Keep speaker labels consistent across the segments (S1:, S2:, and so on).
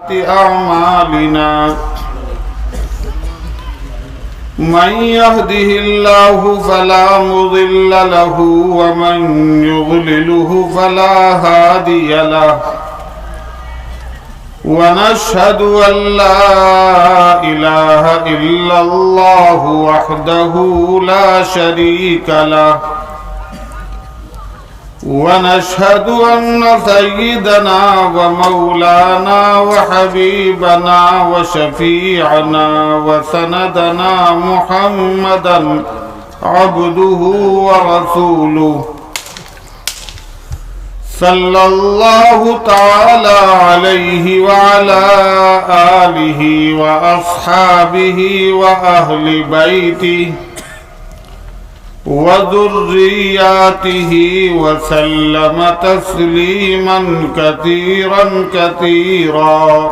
S1: أعمالنا من يهده الله فلا مضل له ومن يضلله فلا هادي له ونشهد أن لا إله إلا الله وحده لا شريك له ونشهد أن سيدنا ومولانا وحبيبنا وشفيعنا وسندنا محمدا عبده ورسوله صلى الله تعالى عليه وعلى آله وأصحابه وأهل بيته وذرياته وسلم تسليما كثيرا كثيرا.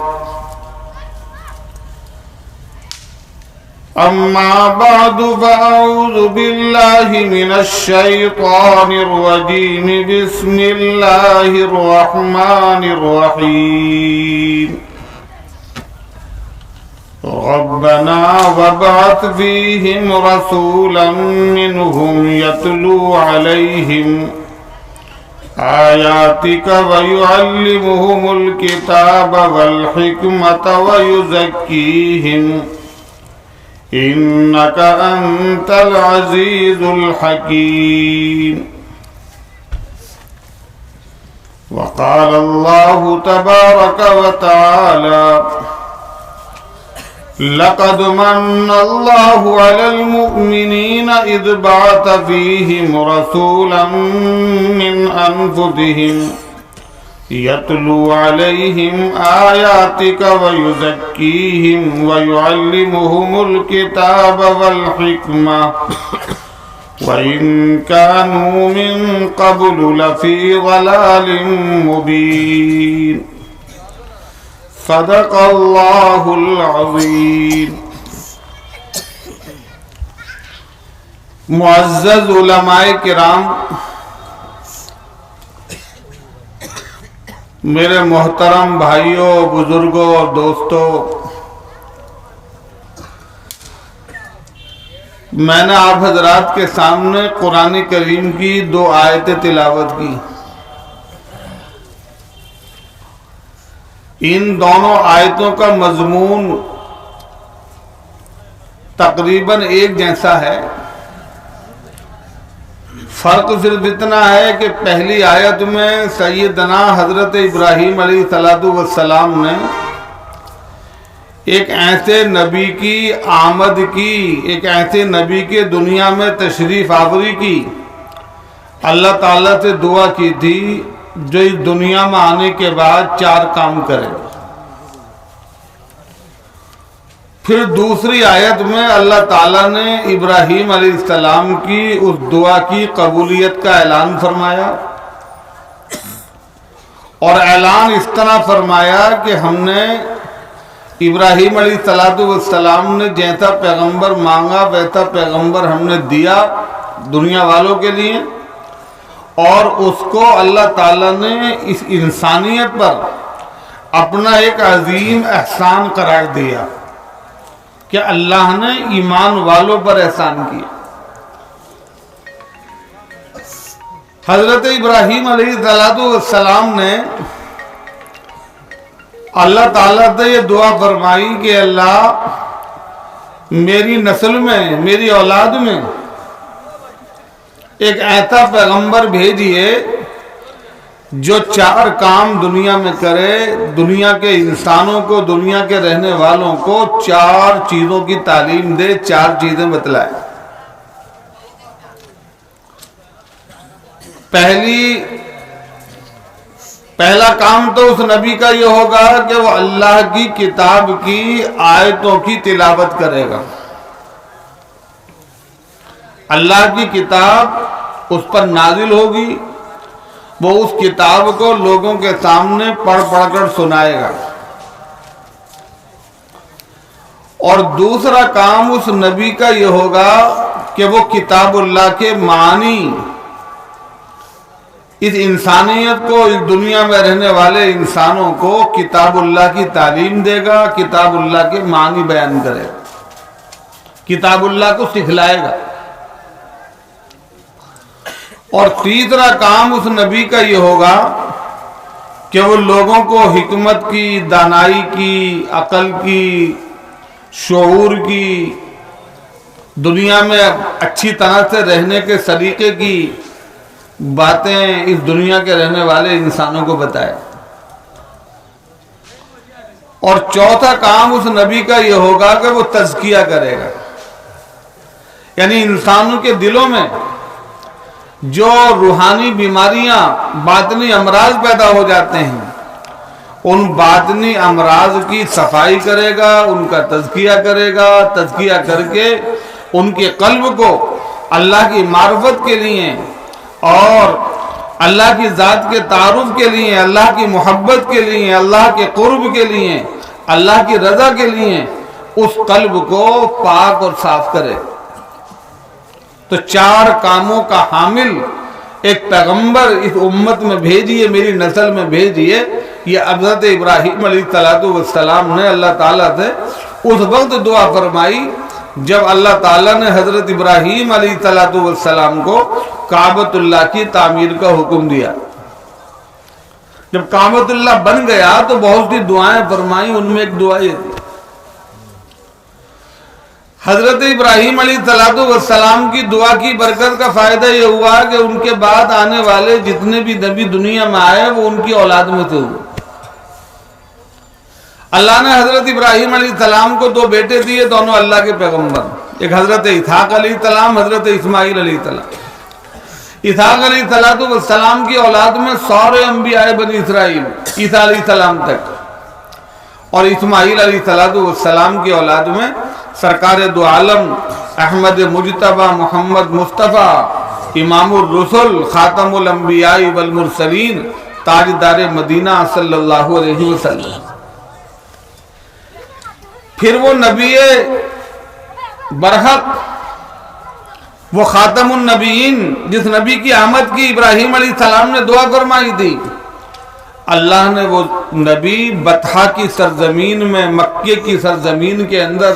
S1: أما بعد فأعوذ بالله من الشيطان الرجيم. بسم الله الرحمن الرحيم. ربنا وابعث فيهم رسولا منهم يتلو عليهم آياتك ويعلمهم الكتاب والحكمة ويزكيهم إنك أنت العزيز الحكيم. وقال الله تبارك وتعالى لقد من الله على المؤمنين إذ بعث فيهم رسولا من أنفسهم يتلو عليهم آياتك ويزكيهم ويعلمهم الكتاب والحكمة وإن كانوا من قبل لفي ضلال مبين. صدق اللہ العظیم. معزز علماء کرام، میرے محترم بھائیوں، بزرگوں اور دوستوں، میں نے آپ حضرات کے سامنے قرآن کریم کی 2 آیتیں تلاوت کی. ان دونوں آیتوں کا مضمون تقریباً ایک جیسا ہے. فرق صرف اتنا ہے کہ پہلی آیت میں سیدنا حضرت ابراہیم علیہ السلام نے ایک ایسے نبی کی آمد کی، ایک ایسے نبی کے دنیا میں تشریف آوری کی، اللہ تعالیٰ سے دعا کی تھی جو اس دنیا میں آنے کے بعد 4 کام کرے. پھر دوسری آیت میں اللہ تعالیٰ نے ابراہیم علیہ السلام کی اس دعا کی قبولیت کا اعلان فرمایا، اور اعلان اس طرح فرمایا کہ ہم نے ابراہیم علیہ السلام نے جیسا پیغمبر مانگا ویسا پیغمبر ہم نے دیا دنیا والوں کے لیے، اور اس کو اللہ تعالیٰ نے اس انسانیت پر اپنا ایک عظیم احسان قرار دیا کہ اللہ نے ایمان والوں پر احسان کیا. حضرت ابراہیم علیہ السلام نے اللہ تعالیٰ سے یہ دعا فرمائی کہ اللہ میری نسل میں، میری اولاد میں ایک ایسا پیغمبر بھیجیے جو 4 کام دنیا میں کرے، دنیا کے انسانوں کو، دنیا کے رہنے والوں کو 4 چیزوں کی تعلیم دے، 4 چیزیں بتلائے. پہلا کام تو اس نبی کا یہ ہوگا کہ وہ اللہ کی کتاب کی آیتوں کی تلاوت کرے گا. اللہ کی کتاب اس پر نازل ہوگی، وہ اس کتاب کو لوگوں کے سامنے پڑھ کر سنائے گا. اور دوسرا کام اس نبی کا یہ ہوگا کہ وہ کتاب اللہ کے معنی اس انسانیت کو، اس دنیا میں رہنے والے انسانوں کو کتاب اللہ کی تعلیم دے گا، کتاب اللہ کے معنی بیان کرے گا، کتاب اللہ کو سکھلائے گا۔ اور تیسرا کام اس نبی کا یہ ہوگا کہ وہ لوگوں کو حکمت کی، دانائی کی، عقل کی، شعور کی، دنیا میں اچھی طرح سے رہنے کے سلیقے کی باتیں اس دنیا کے رہنے والے انسانوں کو بتائے۔ اور چوتھا کام اس نبی کا یہ ہوگا کہ وہ تزکیہ کرے گا، یعنی انسانوں کے دلوں میں جو روحانی بیماریاں، باطنی امراض پیدا ہو جاتے ہیں، ان باطنی امراض کی صفائی کرے گا، ان کا تزکیہ کرے گا، تزکیہ کر کے ان کے قلب کو اللہ کی معرفت کے لیے اور اللہ کی ذات کے تعارف کے لیے، اللہ کی محبت کے لیے، اللہ کے قرب کے لیے، اللہ کی رضا کے لیے اس قلب کو پاک اور صاف کرے۔ تو چار کاموں کا حامل ایک پیغمبر اس امت میں بھیجیے، میری نسل میں بھیجیے۔ یہ حضرت ابراہیم علیہ السلام نے اللہ تعالیٰ سے اس وقت دعا فرمائی جب اللہ تعالیٰ نے حضرت ابراہیم علیہ السلام کو کعبۃ اللہ کی تعمیر کا حکم دیا۔ جب کعبۃ اللہ بن گیا تو بہت سی دعائیں فرمائیں، ان میں ایک دعا یہ تھی۔ حضرت ابراہیم علیہ السلام کی دعا کی برکت کا فائدہ یہ ہوا کہ ان کے بعد آنے والے جتنے بھی نبی دنیا میں آئے وہ ان کی اولاد میں سے ہوئے۔ اللہ نے حضرت ابراہیم علیہ السلام کو دو بیٹے دیے، دونوں اللہ کے پیغمبر، ایک حضرت اسحاق علیہ السلام، حضرت اسماعیل علیہ السلام۔ اسحاق علیہ السلام کی اولاد میں سارے انبیاء بنی اسرائیل عیسیٰ علیہ السلام تک، اور اسماعیل علیہ السلام کی اولاد میں سرکار دو عالم احمد مجتبی محمد مصطفیٰ امام الرسل خاتم الانبیاء والمرسلین تاجدار مدینہ صلی اللہ علیہ وسلم۔ پھر وہ نبی برحق، وہ خاتم النبیین، جس نبی کی آمد کی ابراہیم علیہ السلام نے دعا فرمائی تھی، اللہ نے وہ نبی بطحا کی سرزمین میں، مکے کی سرزمین کے اندر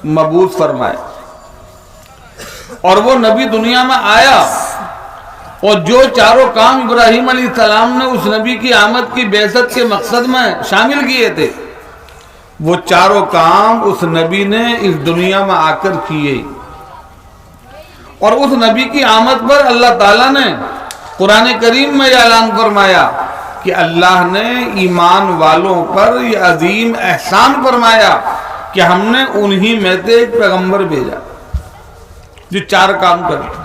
S1: مبعوث فرمائے، اور وہ نبی دنیا میں آیا، اور جو چاروں کام ابراہیم علیہ السلام نے اس نبی کی آمد کی بعثت کے مقصد میں شامل کیے تھے، وہ چاروں کام اس نبی نے اس دنیا میں آ کر کیے۔ اور اس نبی کی آمد پر اللہ تعالیٰ نے قرآن کریم میں یہ اعلان فرمایا کہ اللہ نے ایمان والوں پر یہ عظیم احسان فرمایا کہ ہم نے انہی میں سے ایک پیغمبر بھیجا جو چار کام کرتا۔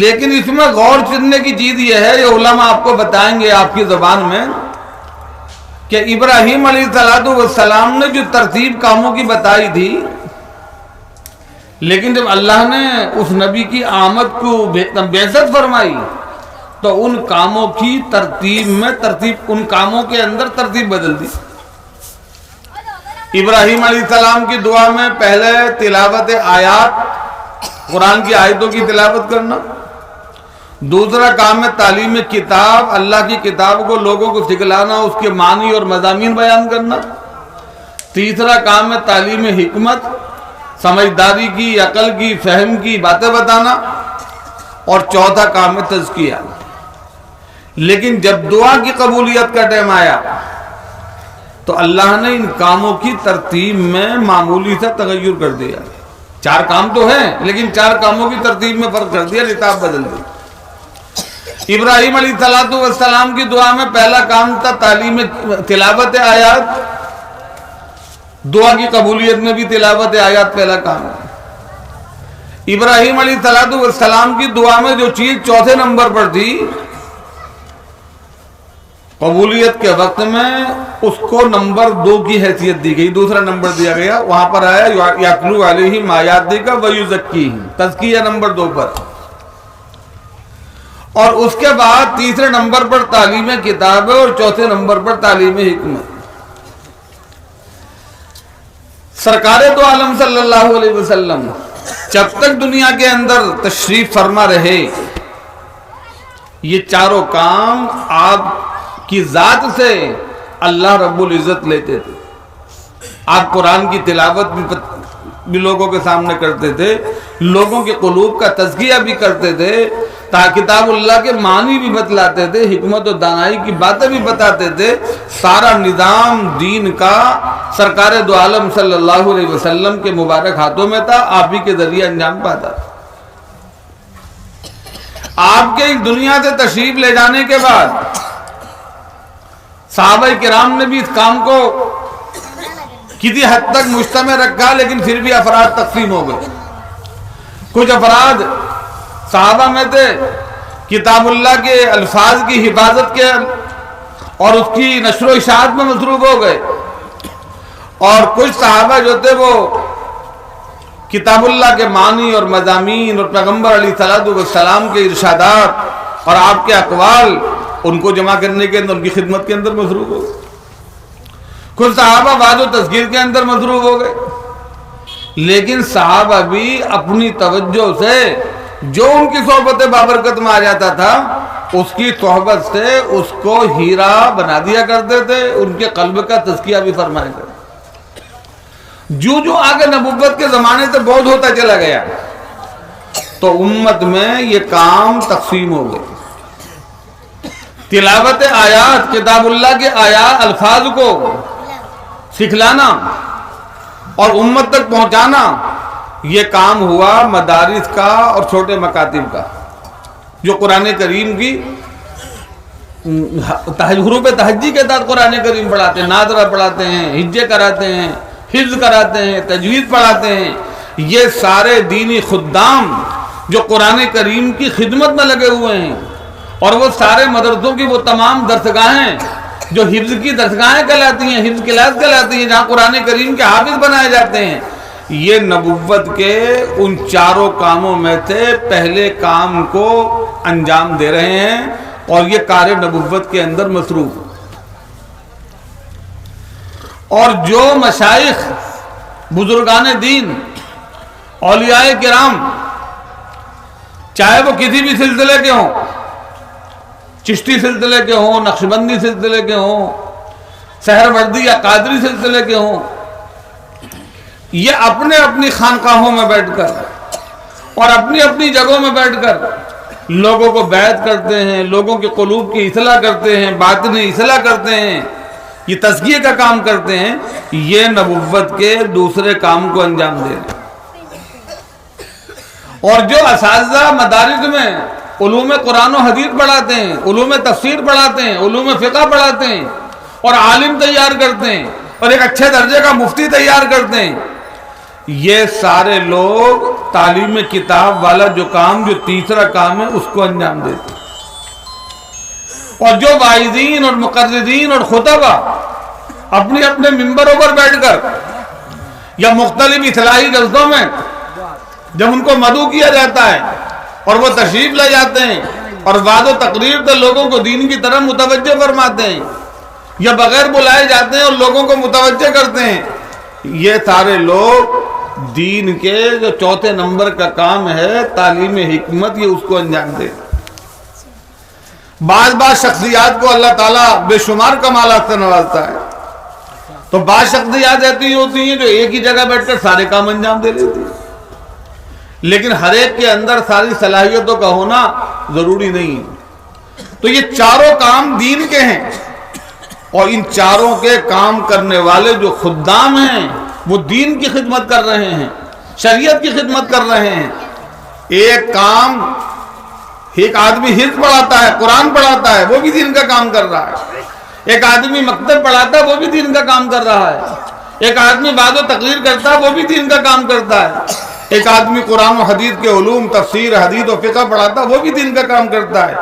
S1: لیکن اس میں غور کرنے کی چیز یہ ہے، یہ علماء آپ کو بتائیں گے آپ کی زبان میں، کہ ابراہیم علیہ السلام نے جو ترتیب کاموں کی بتائی تھی، لیکن جب اللہ نے اس نبی کی آمد کو بعثت فرمائی تو ان کاموں کی ترتیب میں ان کاموں کے اندر ترتیب بدل دی۔ ابراہیم علیہ السلام کی دعا میں پہلے تلاوت آیات، قرآن کی آیتوں کی تلاوت کرنا، دوسرا کام ہے تعلیم کتاب، اللہ کی کتاب کو لوگوں کو سکھلانا، اس کے معنی اور مضامین بیان کرنا، تیسرا کام ہے تعلیم حکمت، سمجھداری کی، عقل کی، فہم کی باتیں بتانا، اور چوتھا کام ہے تزکیہ۔ لیکن جب دعا کی قبولیت کا ٹائم آیا تو اللہ نے ان کاموں کی ترتیب میں معمولی سا تغیر کر دیا۔ چار کام تو ہیں لیکن چار کاموں کی ترتیب میں فرق کر دیا، رتاب بدل دی۔ ابراہیم علیہ السلام کی دعا میں پہلا کام تھا تعلیم تلاوت آیات، دعا کی قبولیت میں بھی تلاوت آیات پہلا کام ہے۔ ابراہیم علیہ السلام کی دعا میں جو چیز چوتھے نمبر پر تھی، قبولیت کے وقت میں اس کو نمبر 2 کی حیثیت دی گئی، دوسرا نمبر دیا گیا، وہاں پر آیا یتلو علیہم آیاتک ویزکیہم، تزکیہ نمبر 2 پر، اور اس کے بعد تیسرے نمبر پر تعلیم کتاب ہے، اور چوتھے نمبر پر تعلیم حکمت۔ سرکار دو عالم صلی اللہ علیہ وسلم جب تک دنیا کے اندر تشریف فرما رہے یہ چاروں کام آپ کی ذات سے اللہ رب العزت لیتے تھے۔ آپ قرآن کی تلاوت بھی لوگوں کے سامنے کرتے تھے، لوگوں کے قلوب کا تزکیہ بھی کرتے تھے، کتاب اللہ کے معنی بھی بتلاتے تھے، حکمت و دانائی کی باتیں بھی بتاتے تھے۔ سارا نظام دین کا سرکار دو عالم صلی اللہ علیہ وسلم کے مبارک ہاتھوں میں تھا، آپ ہی کے ذریعے انجام پاتا تھا۔ آپ کے اس دنیا سے تشریف لے جانے کے بعد صحابہ کرام نے بھی اس کام کو کسی حد تک مجتمع رکھا، لیکن پھر بھی افراد تقسیم ہو گئے۔ کچھ افراد صحابہ میں تھے کتاب اللہ کے الفاظ کی حفاظت کے اور اس کی نشر و اشاعت میں مصروف ہو گئے، اور کچھ صحابہ جو تھے وہ کتاب اللہ کے معنی اور مضامین اور پیغمبر علیہ السلام کے ارشادات اور آپ کے اقوال ان کو جمع کرنے کے اندر، ان کی خدمت کے اندر مصروف ہو گئے۔ کچھ صحابہ وعظ و تذکیر کے اندر مصروف ہو گئے، لیکن صحابہ بھی اپنی توجہ سے جو ان کی صحبت بابرکت میں آ جاتا تھا اس کی صحبت سے اس کو ہیرا بنا دیا کرتے تھے، ان کے قلب کا تزکیہ بھی فرمایا کرتے۔ جو آگے نبوت کے زمانے سے بہت ہوتا چلا گیا تو امت میں یہ کام تقسیم ہو گئے۔ تلاوت آیات، کتاب اللہ کے آیات الفاظ کو سکھلانا اور امت تک پہنچانا، یہ کام ہوا مدارس کا اور چھوٹے مکاتب کا، جو قرآن کریم کی حروف تہجی کے ساتھ قرآن کریم پڑھاتے ہیں، ناظرہ پڑھاتے ہیں، ہجے کراتے ہیں، حفظ کراتے ہیں، تجوید پڑھاتے ہیں۔ یہ سارے دینی خدام جو قرآن کریم کی خدمت میں لگے ہوئے ہیں، اور وہ سارے مدرسوں کی وہ تمام درسگاہیں جو حفظ کی درسگاہیں کہلاتی ہیں، حفظ کلاس کہلاتی ہیں، جہاں قرآن کریم کے حافظ بنائے جاتے ہیں، یہ نبوت کے ان چاروں کاموں میں سے پہلے کام کو انجام دے رہے ہیں، اور یہ کار نبوت کے اندر مصروف۔ اور جو مشائخ، بزرگان دین، اولیاء کرام، چاہے وہ کسی بھی سلسلے کے ہوں، چشتی سلسلے کے ہوں، نقشبندی سلسلے کے ہوں، سہروردی یا قادری سلسلے کے ہوں، یہ اپنے اپنی خانقاہوں میں بیٹھ کر اور اپنی اپنی جگہوں میں بیٹھ کر لوگوں کو بیعت کرتے ہیں، لوگوں کے قلوب کی اصلاح کرتے ہیں، باطنی اصلاح کرتے ہیں، یہ تزکیے کا کام کرتے ہیں۔ یہ نبوت کے دوسرے کام کو انجام دے رہے ہیں۔ اور جو اساتذہ مدارس میں علوم قرآن و حدیث پڑھاتے ہیں، علوم تفسیر پڑھاتے ہیں، علوم فقہ پڑھاتے ہیں، اور عالم تیار کرتے ہیں، اور ایک اچھے درجے کا مفتی تیار کرتے ہیں، یہ سارے لوگ تعلیم کتاب والا جو کام، جو تیسرا کام ہے، اس کو انجام دیتے ہیں۔ اور جو واعظین اور مقررین اور خطبہ اپنے اپنے ممبروں پر بیٹھ کر یا مختلف اصلاحی جلسوں میں جب ان کو مدعو کیا جاتا ہے اور وہ تشریف لے جاتے ہیں اور وعظ و تقریر سے لوگوں کو دین کی طرف متوجہ فرماتے ہیں، یا بغیر بلائے جاتے ہیں اور لوگوں کو متوجہ کرتے ہیں، یہ سارے لوگ دین کے جو چوتھے نمبر کا کام ہے تعلیم حکمت، یہ اس کو انجام دے۔ بعض شخصیات کو اللہ تعالیٰ بے شمار کمالات سے نوازتا ہے، تو بعض شخصیات ایسی ہوتی ہیں جو ایک ہی جگہ بیٹھ کر سارے کام انجام دے لیتی ہیں، لیکن ہر ایک کے اندر ساری صلاحیتوں کا ہونا ضروری نہیں ہے۔ تو یہ چاروں کام دین کے ہیں، اور ان چاروں کے کام کرنے والے جو خدام ہیں وہ دین کی خدمت کر رہے ہیں، شریعت کی خدمت کر رہے ہیں۔ ایک کام، ایک آدمی حفظ پڑھاتا ہے، قرآن پڑھاتا ہے، وہ بھی دین کا کام کر رہا ہے۔ ایک آدمی مکتب پڑھاتا ہے، وہ بھی دین کا کام کر رہا ہے۔ ایک آدمی وعظ و تقریر کرتا ہے، وہ بھی دین کا کام کرتا ہے۔ ایک آدمی قرآن و حدیث کے علوم، تفسیر، حدیث و فقہ پڑھاتا ہے، وہ بھی دین کا کام کرتا ہے۔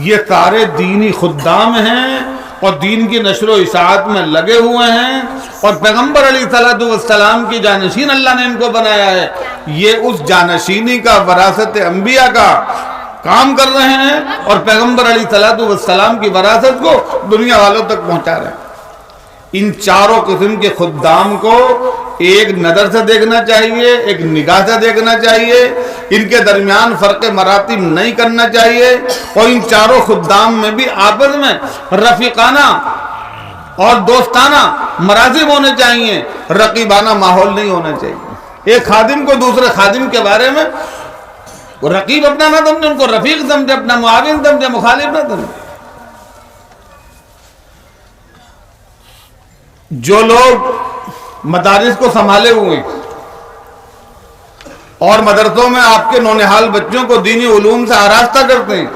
S1: یہ سارے دینی خدام ہیں اور دین کی نشر و اشاعت میں لگے ہوئے ہیں، اور پیغمبر علیہ السلام کی جانشین اللہ نے ان کو بنایا ہے۔ یہ اس جانشینی کا، وراثت انبیاء کا کام کر رہے ہیں، اور پیغمبر علیہ السلام کی وراثت کو دنیا والوں تک پہنچا رہے ہیں۔ ان چاروں قسم کے خدام کو ایک نظر سے دیکھنا چاہیے، ایک نگاہ سے دیکھنا چاہیے، ان کے درمیان فرق مراتب نہیں کرنا چاہیے، اور ان چاروں خدام میں بھی آپس میں رفیقانہ اور دوستانہ مراسم ہونے چاہیے، رقیبانہ ماحول نہیں ہونا چاہیے۔ ایک خادم کو دوسرے خادم کے بارے میں رقیب اپنا نہ سمجھے، ان کو رفیق سمجھے، اپنا معاون سمجھے، مخالف نہ سمجھے۔ جو لوگ مدارس کو سنبھالے ہوئے اور مدرسوں میں آپ کے نونہال بچوں کو دینی علوم سے آراستہ کرتے ہیں،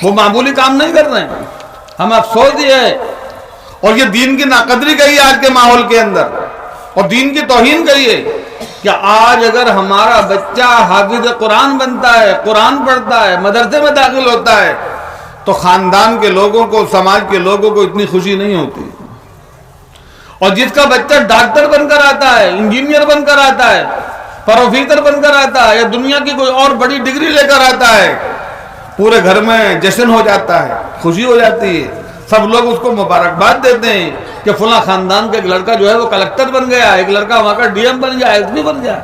S1: وہ معمولی کام نہیں کر رہے ہیں۔ ہم افسوس یہ ہے، اور یہ دین کی ناقدری کہی ہے آج کے ماحول کے اندر، اور دین کی توہین کہی ہے، کہ آج اگر ہمارا بچہ حافظ قرآن بنتا ہے، قرآن پڑھتا ہے، مدرسے میں داخل ہوتا ہے، تو خاندان کے لوگوں کو، سماج کے لوگوں کو اتنی خوشی نہیں ہوتی۔ اور جس کا بچہ ڈاکٹر بن کر آتا ہے، انجینئر بن کر آتا ہے، پروفیسر بن کر آتا ہے، یا دنیا کی کوئی اور بڑی ڈگری لے کر آتا ہے، پورے گھر میں جشن ہو جاتا ہے، خوشی ہو جاتی ہے، سب لوگ اس کو مبارکباد دیتے ہیں کہ فلاں خاندان کا ایک لڑکا جو ہے وہ کلکٹر بن گیا، ایک لڑکا وہاں کا ڈی ایم بن گیا، ایس پی بن گیا۔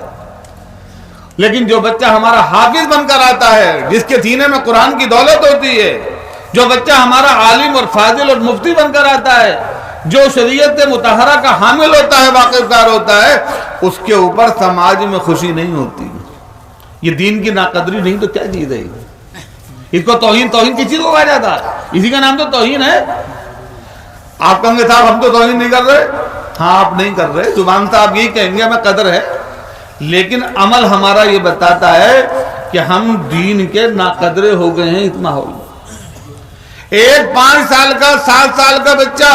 S1: لیکن جو بچہ ہمارا حافظ بن کر آتا ہے، جس کے سینے میں قرآن کی دولت ہوتی ہے، جو بچہ ہمارا عالم اور فاضل اور مفتی بن کر آتا ہے، جو شریعت مطہرہ کا حامل ہوتا ہے، واقف کار ہوتا ہے، اس کے اوپر سماج میں خوشی نہیں ہوتی۔ یہ دین کی ناقدری نہیں تو کیا چیز ہے؟ اس کو توہین کس چیز کو کہا جاتا ہے؟ اسی کا نام تو توہین ہے۔ آپ کہیں گے صاحب ہم تو توہین نہیں کر رہے۔ ہاں آپ نہیں کر رہے، زبان سے آپ یہی کہیں گے ہمیں قدر ہے، لیکن عمل ہمارا یہ بتاتا ہے کہ ہم دین کے ناقدرے ہو گئے ہیں اس ماحول میں۔ ایک 5 سال کا 7 سال کا بچہ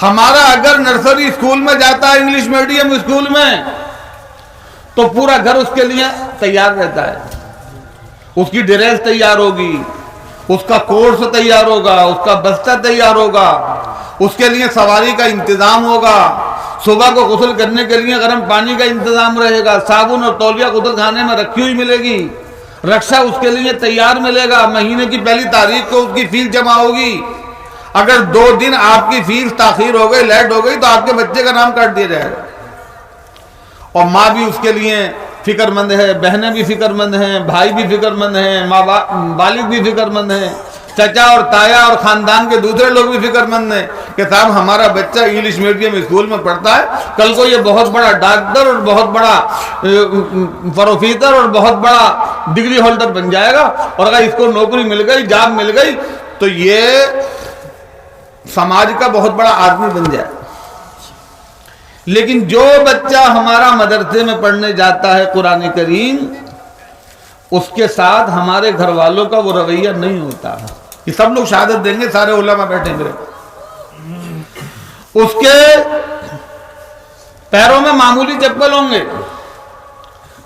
S1: ہمارا اگر نرسری اسکول میں جاتا ہے، انگلش میڈیم اسکول میں، تو پورا گھر اس کے لیے تیار رہتا ہے، اس کی ڈریس تیار ہوگی، اس کا کورس تیار ہوگا، اس کا بستہ تیار ہوگا، اس کے لیے سواری کا انتظام ہوگا، صبح کو غسل کرنے کے لیے گرم پانی کا انتظام رہے گا، صابن اور تولیہ غسل خانے میں رکھی ہوئی ملے گی، رکشہ اس کے لیے تیار ملے گا، مہینے کی پہلی تاریخ کو اس کی فیس جمع ہوگی۔ اگر 2 دن آپ کی فیس تاخیر ہو گئی، لیٹ ہو گئی، تو آپ کے بچے کا نام کاٹ دیا جائے گا۔ اور ماں بھی اس کے لیے فکر مند ہے، بہنیں بھی فکر مند ہیں، بھائی بھی فکر مند ہیں، والد بھی فکر مند ہیں، چچا اور تایا اور خاندان کے دوسرے لوگ بھی فکر مند ہیں کہ صاحب ہمارا بچہ انگلش میڈیم اسکول میں پڑھتا ہے، کل کو یہ بہت بڑا ڈاکٹر اور بہت بڑا پروفیسر اور بہت بڑا ڈگری ہولڈر بن جائے گا، اور اگر اس کو نوکری مل گئی، جاب مل گئی، تو یہ سماج کا بہت بڑا آدمی بن جائے۔ لیکن جو بچہ ہمارا مدرسے میں پڑھنے جاتا ہے قرآن کریم، اس کے ساتھ ہمارے گھر والوں کا وہ رویہ نہیں ہوتا۔ یہ سب لوگ شہادت دیں گے، سارے علماء بیٹھے میرے، اس کے پیروں میں معمولی چپل ہوں گے،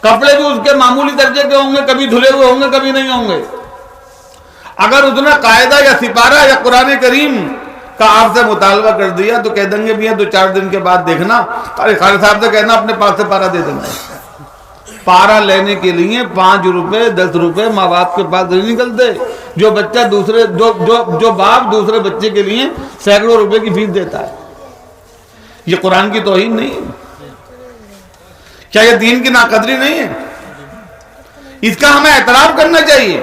S1: کپڑے بھی اس کے معمولی درجے کے ہوں گے، کبھی دھلے ہوئے ہوں گے، کبھی نہیں ہوں گے۔ اگر اس نے قاعدہ یا سپارہ یا قرآن کریم کا آپ سے مطالبہ کر دیا تو کہہ دیں گے بھی 2-4 دن کے بعد دیکھنا، خالد صاحب سے کہنا اپنے پاس سے پارہ دے دیں گے۔ پارہ لینے کے لیے 5 روپے 10 روپے ماں باپ کے پاس نہیں نکلتے۔ جو بچہ جو باپ دوسرے بچے کے لیے سینکڑوں روپے کی فیس دیتا ہے، یہ قرآن کی توہین نہیں ہے؟ کیا یہ دین کی ناقدری نہیں ہے؟ اس کا ہمیں اعتراف کرنا چاہیے۔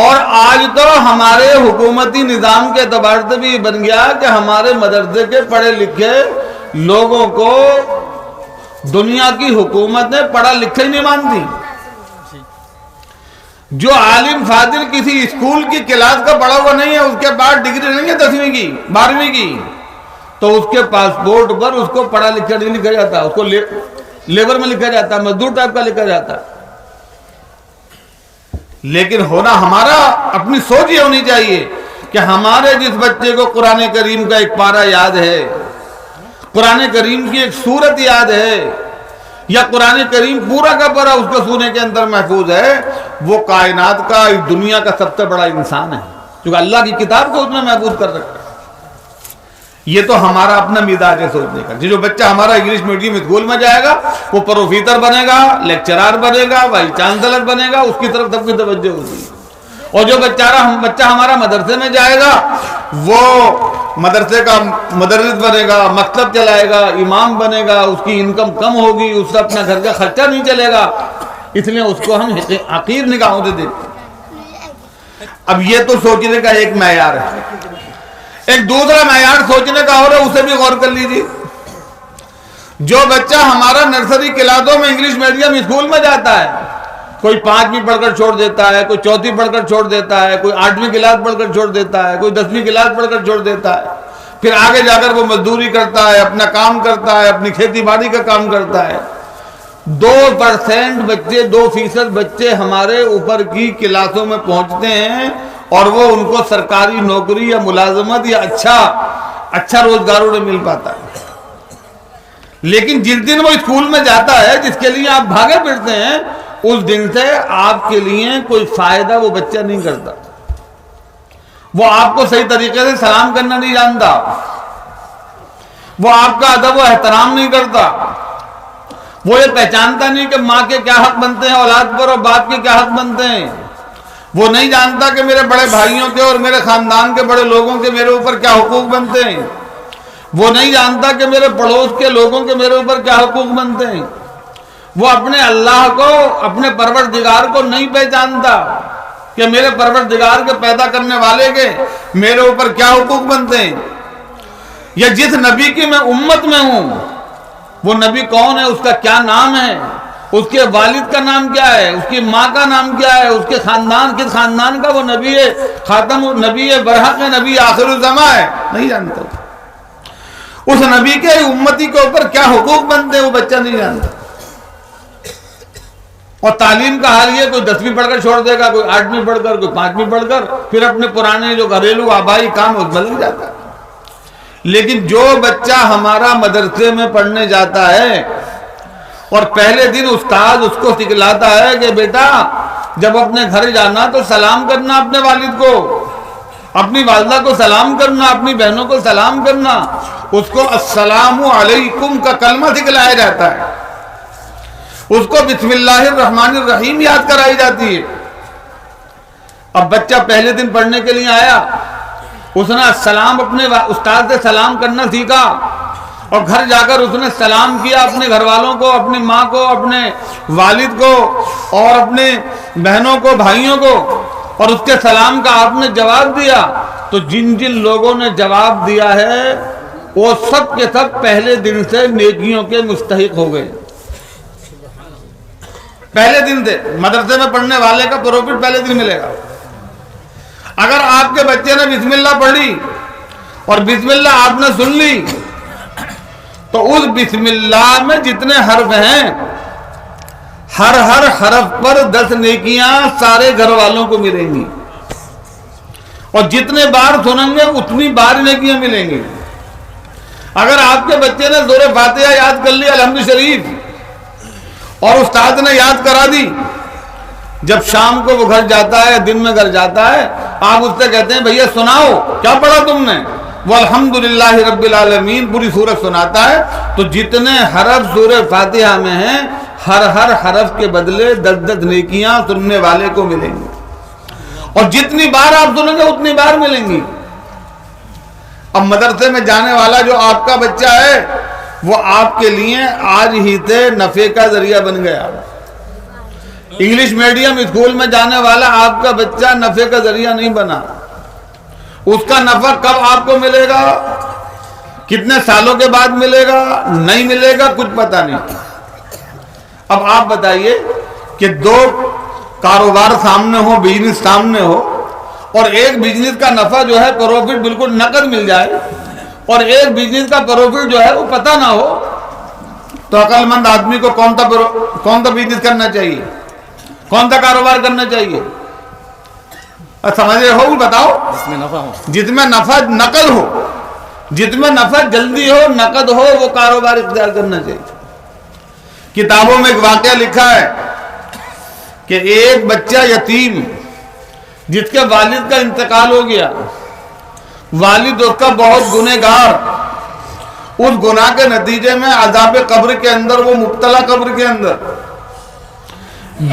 S1: اور آج تو ہمارے حکومتی نظام کے اعتبار سے بھی بن گیا کہ ہمارے مدرسے کے پڑھے لکھے لوگوں کو دنیا کی حکومتیں پڑھا لکھا ہی نہیں مانتی۔ جو عالم فاضل کسی اسکول کی کلاس کا پڑھا ہوا نہیں ہے، اس کے بعد ڈگری نہیں ہے 10ویں کی 12ویں کی، تو اس کے پاسپورٹ پر اس کو پڑھا لکھا نہیں لکھا جاتا، اس کو لیبر میں لکھا جاتا، مزدور ٹائپ کا لکھا جاتا۔ لیکن ہونا ہمارا اپنی سوچ یہ ہونی چاہیے کہ ہمارے جس بچے کو قرآن کریم کا ایک پارہ یاد ہے، قرآن کریم کی ایک سورت یاد ہے، یا قرآن کریم پورا کا پورا اس کو سونے کے اندر محفوظ ہے، وہ کائنات کا، اس دنیا کا سب سے بڑا انسان ہے، کیونکہ اللہ کی کتاب کو اس میں محفوظ کر رکھا ہے۔ یہ تو ہمارا اپنا مزاج ہے سوچنے کا۔ جو بچہ ہمارا انگلش میڈیم اسکول میں جائے گا، وہ پروفیسر بنے گا، لیکچرار بنے گا، وائس چانسلر بنے گا، اس کی طرف سب کی توجہ ہوگی۔ اور جو بچہ ہمارا مدرسے میں جائے گا، وہ مدرسے کا مدرس بنے گا، مکتب چلائے گا، امام بنے گا، اس کی انکم کم ہوگی، اس سے اپنا گھر کا خرچہ نہیں چلے گا، اس لیے اس کو ہم حقیر نگاہوں سے دیکھتے ہیں۔ اب یہ تو سوچنے کا ایک معیار ہے، ایک دوسرا معیار سوچنے کا اور ہے، اسے بھی غور کر لیجیے۔ جو بچہ ہمارا نرسری کلاسوں میں انگلش میڈیم اسکول میں جاتا ہے، کوئی 5ویں پڑھ کر چھوڑ دیتا ہے، کوئی 4تھی پڑھ کر چھوڑ دیتا ہے، کوئی 8ویں کلاس پڑھ کر چھوڑ دیتا ہے، کوئی 10ویں کلاس پڑھ کر چھوڑ دیتا ہے، پھر آگے جا کر وہ مزدوری کرتا ہے، اپنا کام کرتا ہے، اپنی کھیتی باڑی کا کام کرتا ہے۔ 2% بچے، 2% بچے ہمارے اوپر کی کلاسوں میں پہنچتے ہیں اور وہ ان کو سرکاری نوکری یا ملازمت یا اچھا روزگار انہیں مل پاتا ہے۔ لیکن جس دن وہ اسکول میں جاتا ہے، جس کے لیے آپ بھاگے پھرتے ہیں، اس دن سے آپ کے لیے کوئی فائدہ وہ بچہ نہیں کرتا۔ وہ آپ کو صحیح طریقے سے سلام کرنا نہیں جانتا، وہ آپ کا ادب و احترام نہیں کرتا، وہ یہ پہچانتا نہیں کہ ماں کے کیا حق بنتے ہیں اولاد پر اور باپ کے کیا حق بنتے ہیں، وہ نہیں جانتا کہ میرے بڑے بھائیوں کے اور میرے خاندان کے بڑے لوگوں کے میرے اوپر کیا حقوق بنتے ہیں، وہ نہیں جانتا کہ میرے پڑوس کے لوگوں کے میرے اوپر کیا حقوق بنتے ہیں، وہ اپنے اللہ کو، اپنے پروردگار کو نہیں پہچانتا کہ میرے پروردگار کے پیدا کرنے والے کے میرے اوپر کیا حقوق بنتے ہیں، یا جس نبی کی میں امت میں ہوں وہ نبی کون ہے، اس کا کیا نام ہے، اس کے والد کا نام کیا ہے، اس کی ماں کا نام کیا ہے، اس کے خاندان، کس خاندان کا وہ نبی ہے، خاتم نبی ہے، برحق نبی، آخر الزماں ہے، نہیں جانتا۔ اس نبی کے امتی کے اوپر کیا حقوق بنتے ہیں وہ بچہ نہیں جانتا۔ اور تعلیم کا حال یہ، کوئی 10ویں پڑھ کر چھوڑ دے گا، کوئی 8ویں پڑھ کر، کوئی 5ویں پڑھ کر، پھر اپنے پرانے جو گھریلو آبائی کام اس میں لگ جاتا ہے۔ لیکن جو بچہ ہمارا مدرسے میں پڑھنے جاتا ہے اور پہلے دن استاد اس کو سکھلاتا ہے کہ بیٹا جب اپنے گھر جانا تو سلام کرنا اپنے والد کو، اپنی والدہ کو سلام کرنا، اپنی بہنوں کو سلام کرنا، اس کو السلام علیکم کا کلمہ سکھلایا جاتا ہے، اس کو بسم اللہ الرحمن الرحیم یاد کرائی جاتی ہے۔ اب بچہ پہلے دن پڑھنے کے لیے آیا، اس نے السلام اپنے استاد سے سلام کرنا سیکھا، اور گھر جا کر اس نے سلام کیا اپنے گھر والوں کو، اپنی ماں کو، اپنے والد کو، اور اپنے بہنوں کو، بھائیوں کو، اور اس کے سلام کا آپ نے جواب دیا، تو جن جن لوگوں نے جواب دیا ہے وہ سب کے سب پہلے دن سے نیکیوں کے مستحق ہو گئے۔ پہلے دن سے مدرسے میں پڑھنے والے کا پروفٹ پہلے دن ملے گا۔ اگر آپ کے بچے نے بسم اللہ پڑھی اور بسم اللہ آپ نے سن لی تو اس بسم اللہ میں جتنے حرف ہیں ہر حرف پر 10 نیکیاں سارے گھر والوں کو ملیں گی، اور جتنے بار سنیں گے اتنی بار نیکیاں ملیں گی۔ اگر آپ کے بچے نے سورہ فاتحہ یاد کر لی الحمد شریف اور استاد نے یاد کرا دی، جب شام کو وہ گھر جاتا ہے، دن میں گھر جاتا ہے، آپ اس سے کہتے ہیں بھیا سناؤ کیا پڑھا تم نے، وہ الحمدللہ رب العالمین پوری سورت سناتا ہے، تو جتنے حرف سورہ فاتحہ میں ہیں ہر حرف کے بدلے 10 نیکیاں سننے والے کو ملیں گی، اور جتنی بار آپ سنیں گے اتنی بار ملیں گی۔ اب مدرسے میں جانے والا جو آپ کا بچہ ہے وہ آپ کے لیے آج ہی سے نفع کا ذریعہ بن گیا۔ انگلش میڈیم اسکول میں جانے والا آپ کا بچہ نفع کا ذریعہ نہیں بنا، اس کا نفع کب آپ کو ملے گا، کتنے سالوں کے بعد ملے گا، نہیں ملے گا، کچھ پتہ نہیں۔ اب آپ بتائیے کہ 2 کاروبار سامنے ہو، بزنس سامنے ہو، اور ایک بزنس کا نفع جو ہے پروفٹ بالکل نقد مل جائے، اور ایک بزنس کا پروفٹ جو ہے وہ پتہ نہ ہو، تو عقل مند آدمی کو کون سا بزنس کرنا چاہیے، کون سا کاروبار کرنا چاہیے؟ سمجھ رہے ہو؟ بتاؤ۔ جس میں نفع نقد ہو، جس میں نفع جلدی ہو، نقد ہو، وہ کاروبار اختیار کرنا چاہیے۔ کتابوں میں ایک واقعہ لکھا ہے کہ ایک بچہ یتیم جس کے والد کا انتقال ہو گیا، والد اس کا بہت گنہگار، اس گناہ کے نتیجے میں عذاب قبر کے اندر وہ مبتلا، قبر کے اندر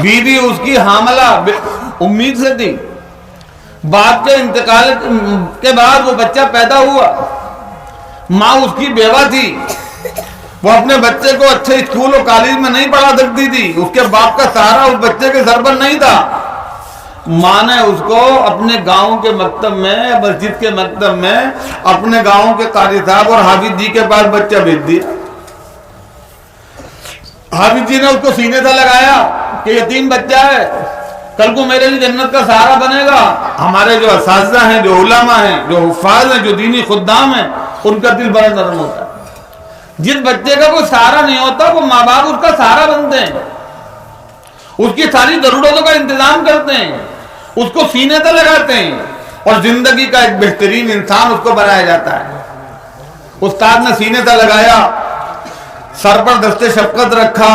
S1: بیوی اس کی حاملہ امید سے تھی، باپ کے انتقال کے بعد وہ بچہ پیدا ہوا، ماں اس کی بیوہ تھی، وہ اپنے بچے کو اچھے اسکول اور کالج میں نہیں پڑھا سکتی تھی، اس کے باپ کا سہارا اس بچے کے سر پر نہیں تھا۔ ماں نے اس کو اپنے گاؤں کے مکتب میں، مسجد کے مکتب میں، اپنے گاؤں کے قاری صاحب اور حافظ جی کے پاس بچہ بھیج دیا۔ حافظ جی نے اس کو سینے سے لگایا کہ یتیم بچہ ہے، کل کو میرے لیے جنت کا سہارا بنے گا۔ ہمارے جو اساتذہ ہیں، جو علماء ہیں، جو حفاظ ہیں، جو دینی خدام ہیں، ان کا دل بڑا نرم ہوتا ہے۔ جس بچے کا کوئی سہارا نہیں ہوتا، وہ ماں باپ اس کا سہارا بنتے ہیں، اس کی ساری ضرورتوں کا انتظام کرتے ہیں، اس کو سینے سے لگاتے ہیں، اور زندگی کا ایک بہترین انسان اس کو بنایا جاتا ہے۔ استاد نے سینے سے لگایا، سر پر دست شفقت رکھا،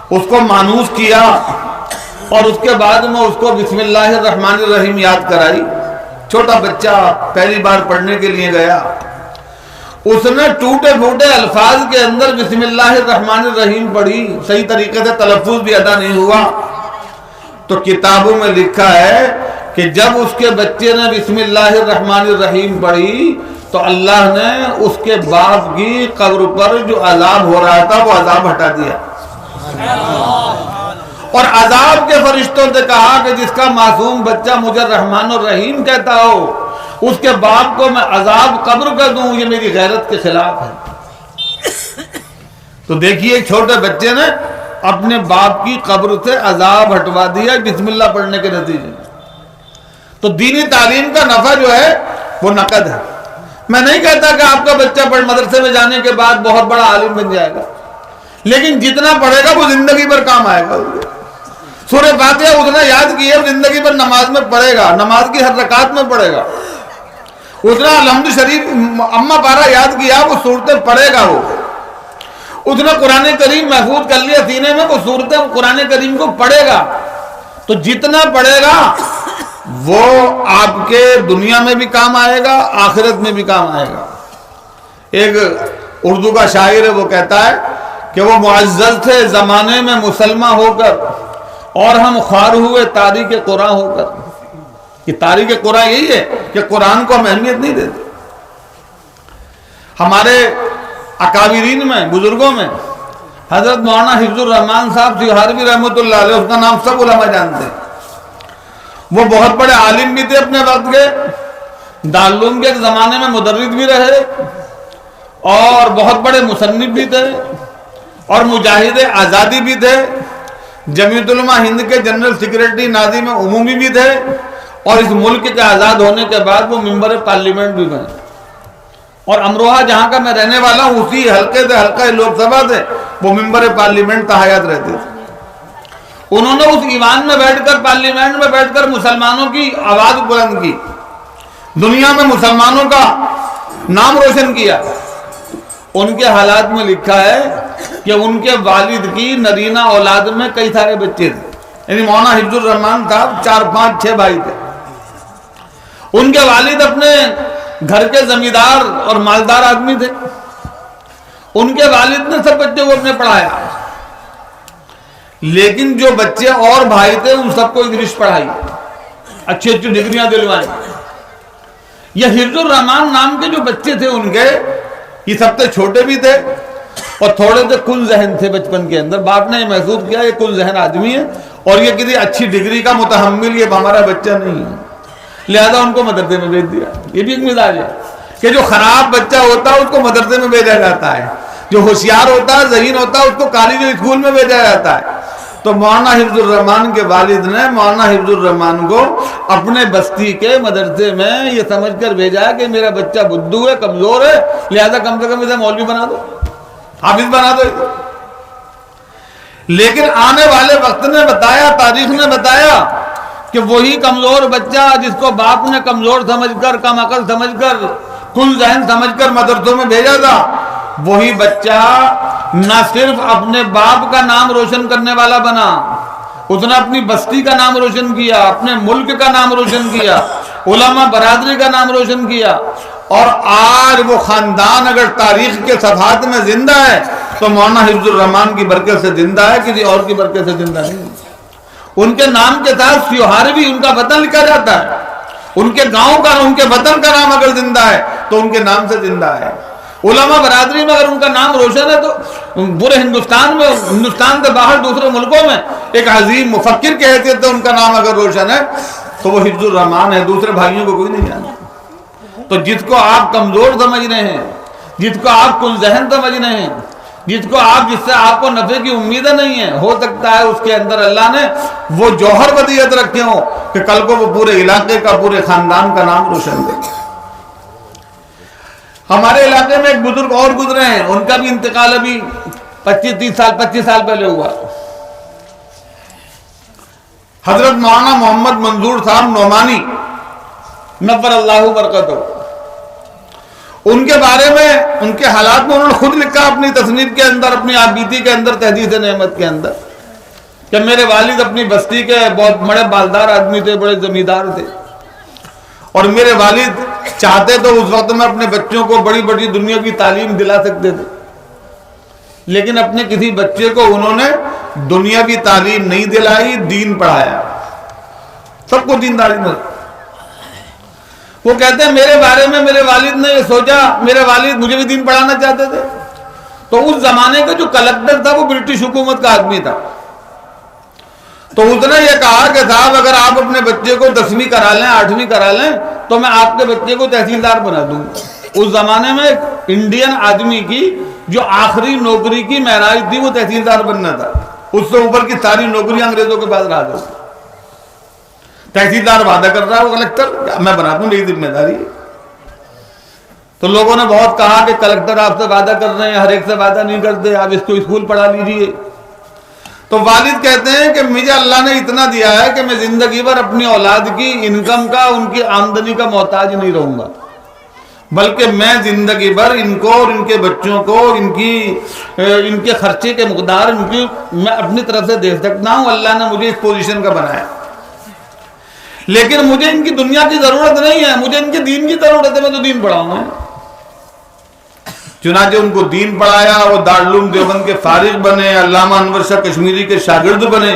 S1: اس کو مانوس کیا، اور اس کے بعد میں اس کو بسم اللہ الرحمن الرحیم یاد کرائی۔ چھوٹا بچہ پہلی بار پڑھنے کے لیے گیا، اس نے ٹوٹے پھوٹے الفاظ کے اندر بسم اللہ الرحمن الرحیم پڑھی، صحیح طریقے سے تلفظ بھی ادا نہیں ہوا۔ تو کتابوں میں لکھا ہے کہ جب اس کے بچے نے بسم اللہ الرحمن الرحیم پڑھی تو اللہ نے اس کے باپ کی قبر پر جو عذاب ہو رہا تھا وہ عذاب ہٹا دیا، اور عذاب کے فرشتوں سے کہا کہ جس کا معصوم بچہ مجھے رحمان الرحیم کہتا ہو، اس کے باپ کو میں عذاب قبر کر دوں، یہ میری غیرت کے خلاف ہے۔ تو دیکھیے چھوٹے بچے نے اپنے باپ کی قبر سے عذاب ہٹوا دیا بسم اللہ پڑھنے کے نتیجے میں۔ تو دینی تعلیم کا نفع جو ہے وہ نقد ہے۔ میں نہیں کہتا کہ آپ کا بچہ مدرسے میں جانے کے بعد بہت بڑا عالم بن جائے گا، لیکن جتنا پڑھے گا وہ زندگی پر کام آئے گا۔ سورہ فاتحہ اتنا یاد کیے زندگی پر نماز میں پڑھے گا، نماز کی ہر رکعت میں پڑھے گا۔ اتنا الحمد شریف اما پارا یاد کیا وہ صورتیں پڑھے گا، وہ اتنا قرآن کریم محفوظ کر لیا سینے میں، وہ صورتیں قرآن کریم کو پڑھے گا۔ تو جتنا پڑھے گا وہ آپ کے دنیا میں بھی کام آئے گا، آخرت میں بھی کام آئے گا۔ ایک اردو کا شاعر ہے، وہ کہتا ہے کہ وہ معزز تھے زمانے میں مسلمان ہو کر، اور ہم خوار ہوئے تاریخ قرآن ہو کر۔ کہ تاریخ قرآن یہی ہے کہ قرآن کو ہم اہمیت نہیں دیتے۔ ہمارے اکابرین میں، بزرگوں میں، حضرت مولانا حفظ الرحمان صاحب سیہاروی رحمۃ اللہ علیہ، اس کا نام سب علماء جانتے ہیں۔ وہ بہت بڑے عالم بھی تھے اپنے وقت کے، دارالعلوم کے زمانے میں مدرس بھی رہے، اور بہت بڑے مصنف بھی تھے، اور مجاہد آزادی بھی تھے، جمعیت علماء ہند کے جنرل سیکریٹری ناظم عمومی بھی تھے، اور اس ملک کے آزاد ہونے کے بعد وہ ممبر پارلیمنٹ بھی بنے۔ اور امروہہ جہاں کا میں رہنے والا ہوں، اسی حلقے سے حلقہ لوک سبھا سے وہ ممبر پارلیمنٹ تحیات رہتے تھے۔ انہوں نے اس ایوان میں بیٹھ کر، پارلیمنٹ میں بیٹھ کر مسلمانوں کی آواز بلند کی، دنیا میں مسلمانوں کا نام روشن کیا۔ ان کے حالات میں لکھا ہے کہ ان کے والد کی نرینہ اولاد میں کئی سارے بچے تھے، یعنی مولانا حفظ الرحمان صاحب 4 5 6 بھائی تھے۔ ان کے والد اپنے گھر کے زمیندار اور مالدار آدمی تھے۔ ان کے والد نے سب بچے کو اپنے پڑھایا، لیکن جو بچے اور بھائی تھے ان سب کو انگلش پڑھائی، اچھی اچھی ڈگریاں دلوائی۔ یہ حفظ الرحمان نام کے جو بچے تھے ان کے، یہ سب سے چھوٹے بھی تھے اور تھوڑے سے کل ذہن تھے بچپن کے اندر۔ باپ نے یہ محسوس کیا یہ کل ذہن آدمی ہے، اور یہ کسی اچھی ڈگری کا متحمل یہ ہمارا بچہ نہیں ہے، لہذا ان کو مدرسے میں بھیج دیا۔ یہ بھی ایک مزاج ہے کہ جو خراب بچہ ہوتا ہے اس کو مدرسے میں بھیجا جاتا ہے، جو ہوشیار ہوتا ہے، ذہین ہوتا ہے، اس کو کالج اور اسکول میں بھیجا جاتا ہے۔ تو مولانا حفظ الرحمان کے والد نے مولانا حفظ الرحمان کو اپنے بستی کے مدرسے میں یہ سمجھ کر بھیجا کہ میرا بچہ بدھو ہے، کمزور ہے، لہذا کم سے کم اسے مولوی بنا دو، حافظ بنا دو۔ لیکن آنے والے وقت نے بتایا، تاریخ نے بتایا کہ وہی کمزور بچہ جس کو باپ نے کمزور سمجھ کر، کم عقل سمجھ کر، کل ذہن سمجھ کر مدرسوں میں بھیجا تھا، وہی بچہ نہ صرف اپنے باپ کا نام روشن کرنے والا بنا، اس نے اپنی بستی کا نام روشن کیا، اپنے ملک کا نام روشن کیا، علماء برادری کا نام روشن کیا۔ اور آج وہ خاندان اگر تاریخ کے صفحات میں زندہ ہے تو مولانا حفظ الرحمان کی برکت سے زندہ ہے، کسی اور کی برکت سے زندہ نہیں۔ ان کے نام کے ساتھ سیوہار بھی ان کا وطن لکھا جاتا ہے. ان کے گاؤں کا، ان کے وطن کا نام اگر زندہ ہے تو ان کے نام سے زندہ ہے. علماء برادری میں اگر ان کا نام روشن ہے تو پورے ہندوستان میں، ہندوستان سے باہر دوسرے ملکوں میں ایک عظیم مفکر کی حیثیت سے ان کا نام اگر روشن ہے تو وہ حفظ الرحمان ہے. دوسرے بھائیوں کو کوئی نہیں جانتا. تو جس کو آپ کمزور سمجھ رہے ہیں، جس کو آپ کل ذہن سمجھ رہے ہیں، جس سے آپ کو نفع کی امیدیں نہیں ہیں، ہو سکتا ہے اس کے اندر اللہ نے وہ جوہر ودیعت رکھے ہوں کہ کل کو وہ پورے علاقے کا، پورے خاندان کا نام روشن کرے. ہمارے علاقے میں ایک بزرگ اور گزرے ہیں، ان کا بھی انتقال ابھی 25 سال پہلے ہوا. حضرت مولانا محمد منظور صاحب نعمانی نور اللہ برکتہ. ان کے بارے میں، ان کے حالات میں انہوں نے خود لکھا اپنی تصنیف کے اندر، اپنی آبیتی کے اندر، تحدیث نعمت کے اندر، کہ میرے والد اپنی بستی کے بہت بڑے بالدار آدمی تھے، بڑے زمیندار تھے، اور میرے والد چاہتے تو اس وقت میں اپنے بچوں کو بڑی بڑی دنیا کی تعلیم دلا سکتے تھے، لیکن اپنے کسی بچے کو انہوں نے دنیاوی تعلیم نہیں دلائی، دین پڑھایا. سب کو دینداری میں. وہ کہتے ہیں میرے بارے میں میرے والد نے یہ سوچا، میرے والد مجھے بھی دین پڑھانا چاہتے تھے. تو اس زمانے کا جو کلکٹر تھا وہ برٹش حکومت کا آدمی تھا. تو اس نے یہ کہا کہ صاحب اگر آپ اپنے بچے کو 10ویں کرا لیں، 8ویں کرا لیں تو میں آپ کے بچے کو تحصیلدار بنا دوں. اس زمانے میں ایک انڈین آدمی کی جو آخری نوکری کی معراج تھی وہ تحصیلدار بننا تھا. اس سے اوپر کی ساری نوکریاں انگریزوں کے پاس رہا کرتی. تحصیلدار وعدہ کر رہا ہے وہ کلکٹر میں بنا دوں، میری ذمہ داری ہے. تو لوگوں نے بہت کہا کہ کلکٹر آپ سے وعدہ کر رہے ہیں، ہر ایک سے وعدہ نہیں کرتے، آپ اس کو اسکول پڑھا لیجئے. تو والد کہتے ہیں کہ مجھے اللہ نے اتنا دیا ہے کہ میں زندگی بھر اپنی اولاد کی انکم کا، ان کی آمدنی کا محتاج نہیں رہوں گا، بلکہ میں زندگی بھر ان کو اور ان کے بچوں کو ان کے خرچے کے مقدار میں اپنی طرف سے دے سکتا ہوں. اللہ نے مجھے اس پوزیشن کا بنایا، لیکن مجھے ان کی دنیا کی ضرورت نہیں ہے، مجھے ان کے دین کی ضرورت ہے. میں تو دین پڑھاؤں گا. چنانچہ ان کو دین پڑھایا، وہ دارالعلوم دیوبند کے فارغ بنے، علامہ انور شاہ کشمیری کے شاگرد بنے.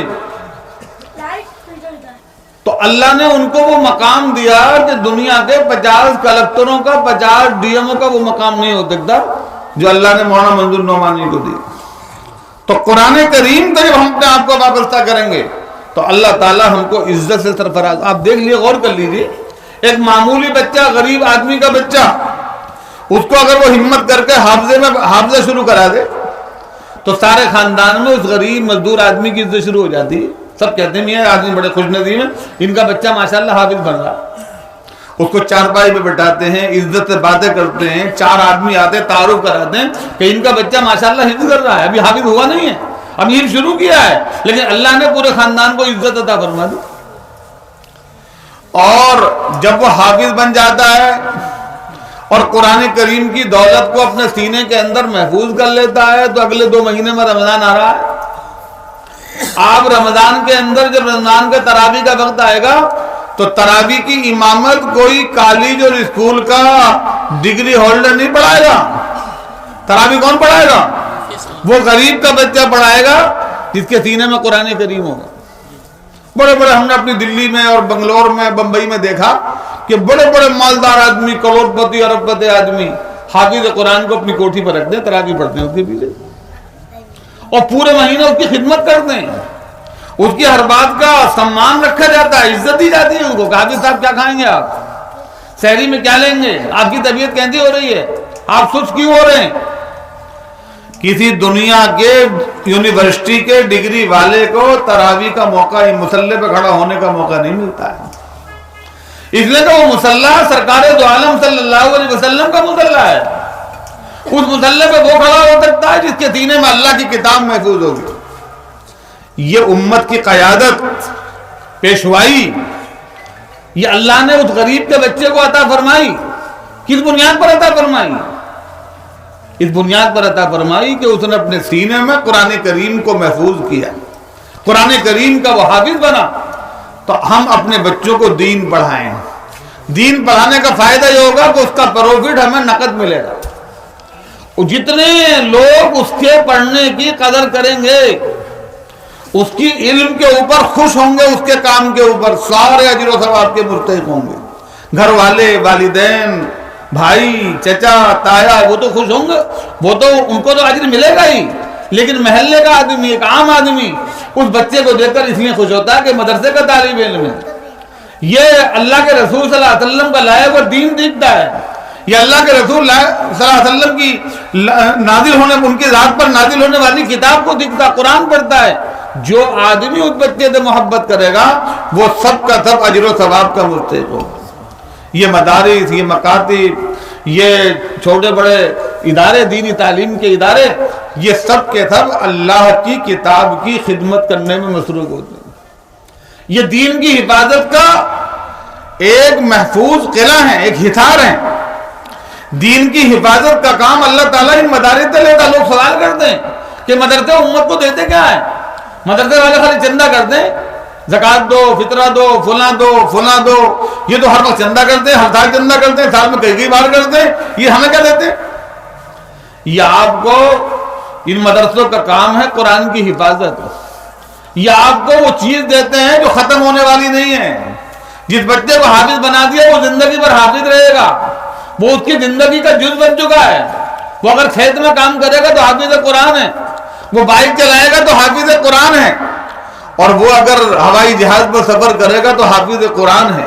S1: تو اللہ نے ان کو وہ مقام دیا کہ دنیا کے 50 کلکٹروں کا، 50 ڈی ایم او کا وہ مقام نہیں ہو سکتا جو اللہ نے مولانا منظور نعمانی کو دیا. تو قرآن کریم کو جب ہم اپنے آپ کو وابستہ کریں گے تو اللہ تعالیٰ ہم کو عزت سے سرفراز. آپ دیکھ لیے، غور کر لیجیے، ایک معمولی بچہ، غریب آدمی کا بچہ، اس کو اگر وہ ہمت کر کے حافظہ شروع کرا دے تو سارے خاندان میں اس غریب مزدور آدمی کی عزت شروع ہو جاتی ہے. سب کہتے ہیں یہ آدمی بڑے خوش نصیب ہیں، ان کا بچہ ماشاءاللہ حافظ بن رہا. اس کو چارپائی پہ بٹھاتے ہیں، عزت سے باتیں کرتے ہیں، 4 آدمی آتے ہیں، تعارف کراتے ہیں کہ ان کا بچہ ماشاءاللہ حفظ کر رہا ہے، ابھی حافظ ہوا نہیں ہے، ابھی حفظ شروع کیا ہے، لیکن اللہ نے پورے خاندان کو عزت عطا فرما دی. اور جب وہ حافظ بن جاتا ہے اور قرآن کریم کی دولت کو اپنے سینے کے اندر محفوظ کر لیتا ہے تو اگلے 2 مہینے میں رمضان آ رہا ہے. آپ رمضان کے اندر جب رمضان کے تراویح کا وقت آئے گا تو تراویح کی امامت کوئی کالج اور اسکول کا ڈگری ہولڈر نہیں پڑھائے گا. تراویح کون پڑھائے گا؟ وہ غریب کا بچہ پڑھائے گا جس کے سینے میں قرآن کریم ہوگا. بڑے بڑے ہم نے اپنی دلی میں اور بنگلور میں، بمبئی میں دیکھا کہ بڑے بڑے مالدار آدمی، کروڑ پتی، ارب پتی آدمی حافظ قرآن کو اپنی کوٹھی پر رکھتے ہیں، تراویح پڑھتے ہیں اس کے پیچھے، اور پورے مہینے اس کی خدمت کرتے ہیں. اس کی ہر بات کا سمان رکھا جاتا ہے، عزت دی جاتی ہے ان کو. حافظ صاحب کیا کھائیں گے آپ؟ سحری میں کیا لیں گے؟ آپ کی طبیعت کیسی ہو رہی ہے؟ آپ سست کیوں ہو رہے ہیں؟ کسی دنیا کے یونیورسٹی کے ڈگری والے کو تراویح کا موقع، مصلی پہ کھڑا ہونے کا موقع نہیں ملتا ہے. اس لیے کہ وہ مصلی سرکار دو عالم صلی اللہ علیہ وسلم کا مصلی ہے. اس مصلی پہ وہ کھڑا ہو سکتا ہے جس کے سینے میں اللہ کی کتاب محفوظ ہوگی. یہ امت کی قیادت، پیشوائی، یہ اللہ نے اس غریب کے بچے کو عطا فرمائی. کس بنیاد پر عطا فرمائی؟ اس بنیاد پر عطا فرمائی کہ اس نے اپنے سینے میں قرآن کریم کو محفوظ کیا، قرآن کریم کا وہ حافظ بنا. تو ہم اپنے بچوں کو دین پڑھائیں. دین پڑھانے کا فائدہ یہ ہوگا کہ اس کا پروفٹ ہمیں نقد ملے گا. جتنے لوگ اس کے پڑھنے کی قدر کریں گے، اس کی علم کے اوپر خوش ہوں گے، اس کے کام کے اوپر سارے اجر و ثواب کے مستحق ہوں گے۔ گھر والے، والدین، بھائی، چچا، تایا، وہ تو خوش ہوں گے، وہ تو ان کو تو اجر ملے گا ہی، لیکن محلے کا آدمی، ایک عام آدمی اس بچے کو دیکھ کر اس لیے خوش ہوتا ہے کہ مدرسے کا طالب علم ہے، یہ اللہ کے رسول صلی اللہ علیہ وسلم کا لایا ہوا دین دیکھتا ہے، یہ اللہ کے رسول صلی اللہ علیہ وسلم کی نازل ہونے، ان کی ذات پر نازل ہونے والی کتاب کو دیکھتا، قرآن پڑھتا ہے۔ جو آدمی اس بچے سے محبت کرے گا وہ سب کا سب اجر و ثواب کا مستحق ہوگا۔ یہ مدارس، یہ مکاتب، یہ چھوٹے بڑے ادارے، دینی تعلیم کے ادارے، یہ سب کے سب اللہ کی کتاب کی خدمت کرنے میں مصروف ہوتے ہیں۔ یہ دین کی حفاظت کا ایک محفوظ قلعہ ہے، ایک ہتھار ہے۔ دین کی حفاظت کا کام اللہ تعالیٰ ان مدارس سے لیتا۔ لوگ سوال کرتے ہیں کہ مدرسے امت کو دیتے کیا ہے؟ مدرسے والے خالی چندہ کرتے ہیں، زکوٰۃ دو، فطرہ دو، فلاں دو، فلاں دو، یہ تو ہر وقت چندہ کرتے ہیں، ہر سال چندہ کرتے ہیں، سال میں کئی بار کرتے ہیں، یہ ہمیں کیا دیتے ہیں؟ یہ آپ کو ان مدرسوں کا کام ہے قرآن کی حفاظت۔ یہ آپ کو وہ چیز دیتے ہیں جو ختم ہونے والی نہیں ہے۔ جس بچے کو حافظ بنا دیا وہ زندگی بھر حافظ رہے گا، وہ اس کی زندگی کا جز بن چکا ہے۔ وہ اگر کھیت میں کام کرے گا تو حافظ قرآن ہے، وہ بائک چلائے گا تو حافظ قرآن ہے، اور وہ اگر ہوائی جہاز پر سفر کرے گا تو حافظ قرآن ہے۔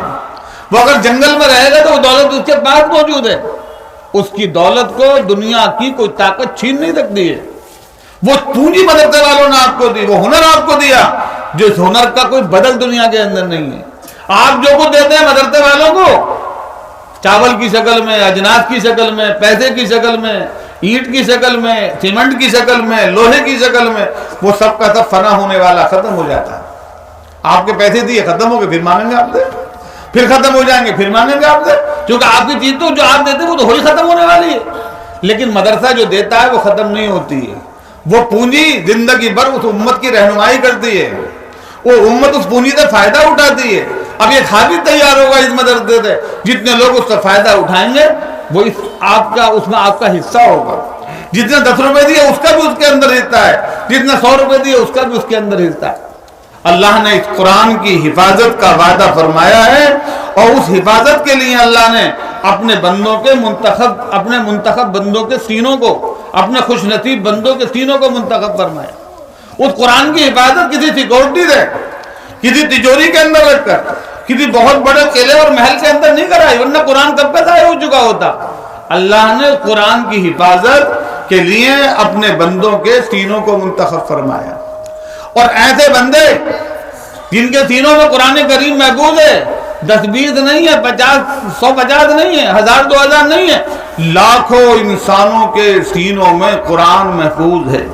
S1: وہ اگر جنگل میں رہے گا تو وہ دولت اس کے پاس موجود ہے۔ اس کی دولت کو دنیا کی کوئی طاقت چھین نہیں سکتی ہے۔ وہ پونجی مدرسے والوں نے آپ کو دی، وہ ہنر آپ کو دیا جو اس ہنر کا کوئی بدل دنیا کے اندر نہیں ہے۔ آپ جو کچھ دیتے ہیں مدرسے والوں کو، چاول کی شکل میں، اجناس کی شکل میں، پیسے کی شکل میں، اینٹ کی شکل میں، سیمنٹ کی شکل میں، لوہے کی شکل میں، وہ سب کا سب فنا ہونے والا، ختم ہو جاتا ہے۔ آپ کے پیسے دیے ختم ہو گئے، پھر مانیں گے آپ سے، پھر ختم ہو جائیں گے، پھر مانیں گے آپ سے، کیونکہ آپ کی چیز تو جو آپ دیتے ہیں وہ تو ہوئی ختم ہونے والی ہے۔ لیکن مدرسہ جو دیتا ہے وہ ختم نہیں ہوتی ہے۔ وہ پونجی زندگی بھر اس امت کی رہنمائی کرتی ہے، وہ امت اس پونجی سے فائدہ اٹھاتی ہے۔ اب یہ حافظ تیار ہوگا اس مدرسے سے، جتنے لوگ اس سے فائدہ اٹھائیں گے وہ اس میں آپ کا حصہ ہوگا۔ جتنے 10 روپے دیے اس کا بھی اس کے اندر حصہ ہے، جتنے 100 روپے دیے اس کا بھی اس کے اندر حصہ ہے۔ اللہ نے اس قرآن کی حفاظت کا وعدہ فرمایا ہے، اور اس حفاظت کے لیے اللہ نے اپنے منتخب بندوں کے سینوں کو، اپنے خوش نصیب بندوں کے سینوں کو منتخب فرمایا۔ اس قرآن کی حفاظت کسی سیکورٹی سے، کسی تجوری کے اندر رکھ کر، کسی بہت بڑے قلعے اور محل کے اندر نہیں کرائی، ورنہ قرآن کب کا ضائع ہو چکا ہوتا۔ اللہ نے قرآن کی حفاظت کے لیے اپنے بندوں کے سینوں کو منتخب فرمایا، اور ایسے بندے جن کے سینوں میں قرآن کریم محفوظ ہے، 10-20 نہیں ہے، 50-150 نہیں ہے، 1000-2000 نہیں ہے، لاکھوں انسانوں کے سینوں میں قرآن محفوظ ہے۔